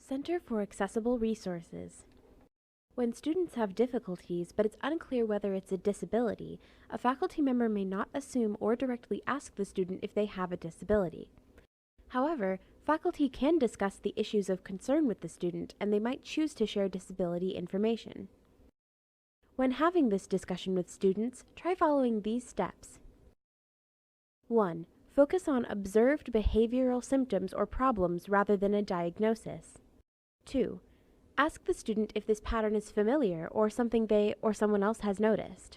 Center for Accessible Resources. When students have difficulties, but it's unclear whether it's a disability, a faculty member may not assume or directly ask the student if they have a disability. However, faculty can discuss the issues of concern with the student, and they might choose to share disability information. When having this discussion with students, try following these steps. 1. Focus on observed behavioral symptoms or problems rather than a diagnosis. 2. Ask the student if this pattern is familiar or something they or someone else has noticed.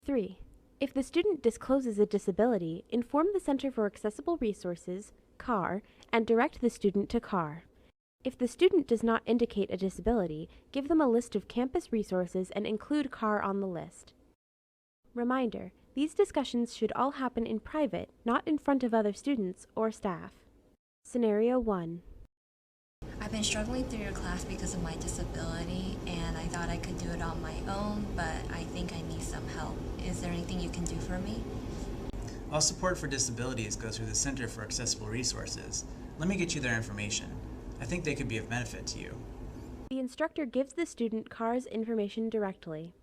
3. If the student discloses a disability, inform the Center for Accessible Resources, CAR, and direct the student to CAR. If the student does not indicate a disability, give them a list of campus resources and include CAR on the list. Reminder, these discussions should all happen in private, not in front of other students or staff. Scenario 1. I've been struggling through your class because of my disability, and I thought I could do it on my own, but I think I need some help. Is there anything you can do for me? All support for disabilities goes through the Center for Accessible Resources. Let me get you their information. I think they could be of benefit to you. The instructor gives the student CAR's information directly.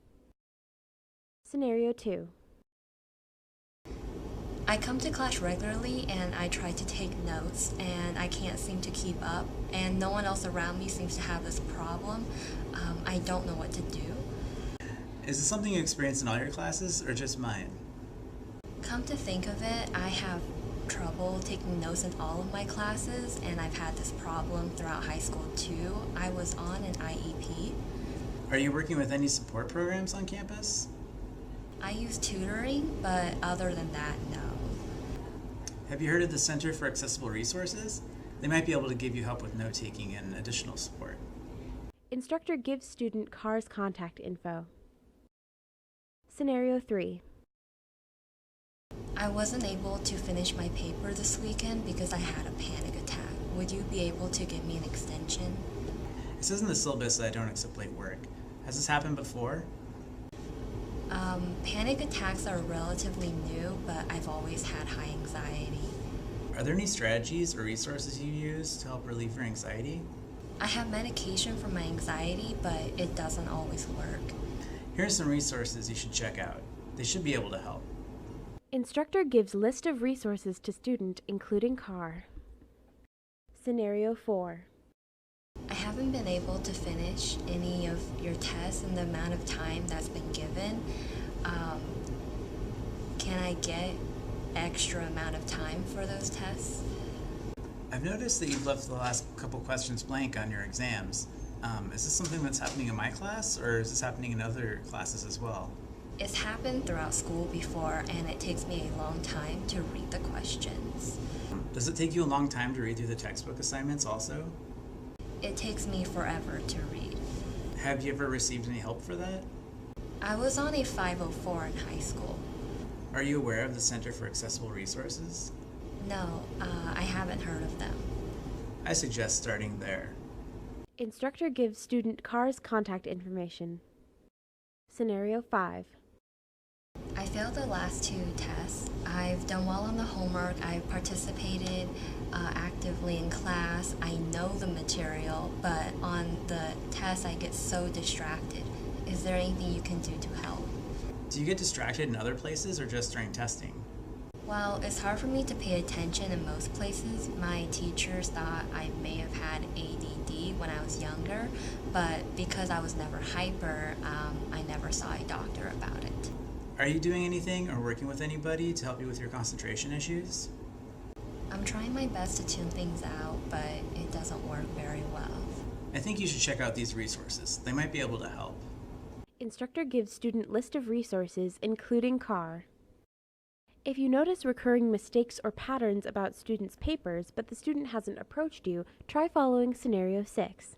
Scenario 2. I come to class regularly and I try to take notes, and I can't seem to keep up, and no one else around me seems to have this problem. I don't know what to do. Is this something you experience in all your classes or just mine? Come to think of it, I have trouble taking notes in all of my classes, and I've had this problem throughout high school too. I was on an IEP. Are you working with any support programs on campus? I use tutoring, but other than that, no. Have you heard of the Center for Accessible Resources? They might be able to give you help with note-taking and additional support. Instructor gives student CAR's contact info. Scenario 3. I wasn't able to finish my paper this weekend because I had a panic attack. Would you be able to give me an extension? It says in the syllabus that I don't accept late work. Has this happened before? Panic attacks are relatively new, but I've always had high anxiety. Are there any strategies or resources you use to help relieve your anxiety? I have medication for my anxiety, but it doesn't always work. Here are some resources you should check out. They should be able to help. Instructor gives list of resources to student, including CAR. Scenario 4. I haven't been able to finish any of your tests in the amount of time that's been given. Can I get extra amount of time for those tests? I've noticed that you've left the last couple questions blank on your exams. Is this something that's happening in my class, or is this happening in other classes as well? It's happened throughout school before, and it takes me a long time to read the questions. Does it take you a long time to read through the textbook assignments also? It takes me forever to read. Have you ever received any help for that? I was on a 504 in high school. Are you aware of the Center for Accessible Resources? No, I haven't heard of them. I suggest starting there. Instructor gives student CAR's contact information. Scenario 5. I failed the last 2 tests. I've done well on the homework. I've participated actively in class. I know the material, but on the test I get so distracted. Is there anything you can do to help? Do you get distracted in other places or just during testing? Well, it's hard for me to pay attention in most places. My teachers thought I may have had ADD when I was younger, but because I was never hyper, I never saw a doctor about it. Are you doing anything or working with anybody to help you with your concentration issues? I'm trying my best to tune things out, but it doesn't work very well. I think you should check out these resources. They might be able to help. Instructor gives student list of resources, including CAR. If you notice recurring mistakes or patterns about students' papers, but the student hasn't approached you, try following Scenario 6.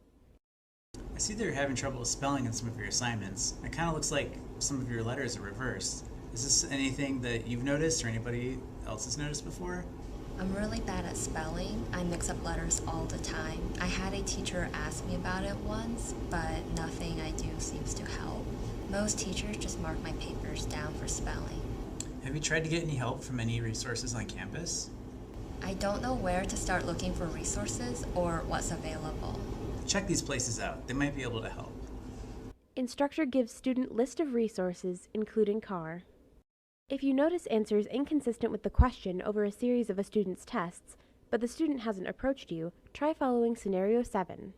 I see that you're having trouble with spelling in some of your assignments. It kind of looks like some of your letters are reversed. Is this anything that you've noticed or anybody else has noticed before? I'm really bad at spelling. I mix up letters all the time. I had a teacher ask me about it once, but nothing I do seems to help. Most teachers just mark my papers down for spelling. Have you tried to get any help from any resources on campus? I don't know where to start looking for resources or what's available. Check these places out. They might be able to help. Instructor gives student list of resources, including CAR. If you notice answers inconsistent with the question over a series of a student's tests, but the student hasn't approached you, try following Scenario 7.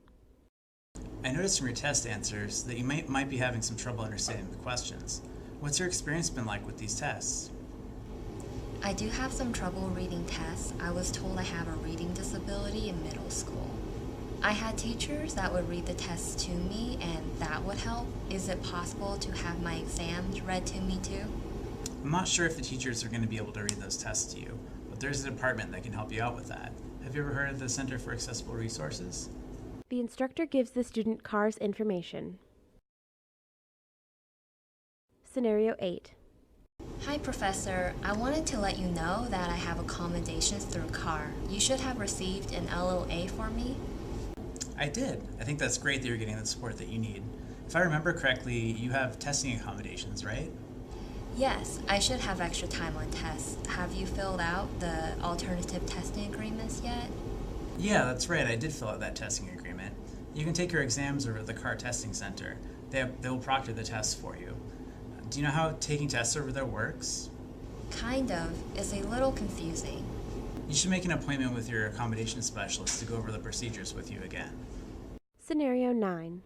I noticed from your test answers that you might be having some trouble understanding the questions. What's your experience been like with these tests? I do have some trouble reading tests. I was told I have a reading disability in middle school. I had teachers that would read the tests to me, and that would help. Is it possible to have my exams read to me too? I'm not sure if the teachers are going to be able to read those tests to you, but there's a department that can help you out with that. Have you ever heard of the Center for Accessible Resources? The instructor gives the student CAR's information. Scenario 8. Hi, Professor. I wanted to let you know that I have accommodations through CAR. You should have received an LOA for me. I did. I think that's great that you're getting the support that you need. If I remember correctly, you have testing accommodations, right? Yes, I should have extra time on tests. Have you filled out the alternative testing agreements yet? Yeah, that's right. I did fill out that testing agreement. You can take your exams over at the CAR Testing Center. They will proctor the tests for you. Do you know how taking tests over there works? Kind of. It's a little confusing. You should make an appointment with your accommodation specialist to go over the procedures with you again. Scenario 9.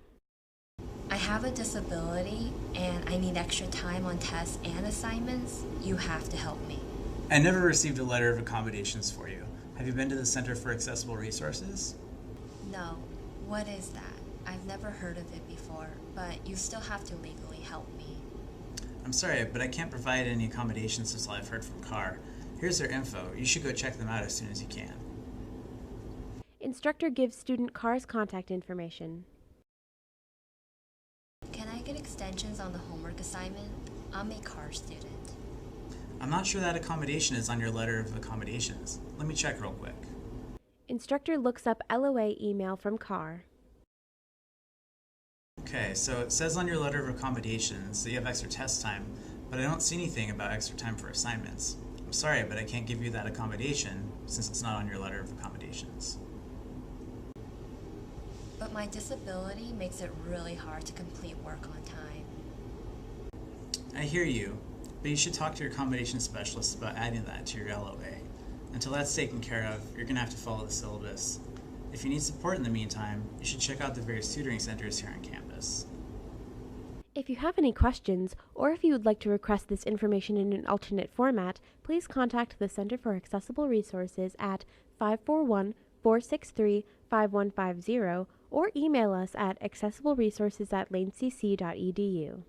I have a disability and I need extra time on tests and assignments. You have to help me. I never received a letter of accommodations for you. Have you been to the Center for Accessible Resources? No. What is that? I've never heard of it before, but you still have to legally help me. I'm sorry, but I can't provide any accommodations until I've heard from CAR. Here's their info. You should go check them out as soon as you can. Instructor gives student CAR's contact information. Can I get extensions on the homework assignment? I'm a CAR student. I'm not sure that accommodation is on your letter of accommodations. Let me check real quick. Instructor looks up LOA email from CAR. Okay, so it says on your letter of accommodations that you have extra test time, but I don't see anything about extra time for assignments. I'm sorry, but I can't give you that accommodation since it's not on your letter of accommodations. But my disability makes it really hard to complete work on time. I hear you, but you should talk to your accommodation specialist about adding that to your LOA. Until that's taken care of, you're going to have to follow the syllabus. If you need support in the meantime, you should check out the various tutoring centers here on campus. If you have any questions, or if you would like to request this information in an alternate format, please contact the Center for Accessible Resources at 541-463-5150 or email us at accessibleresources@lanecc.edu.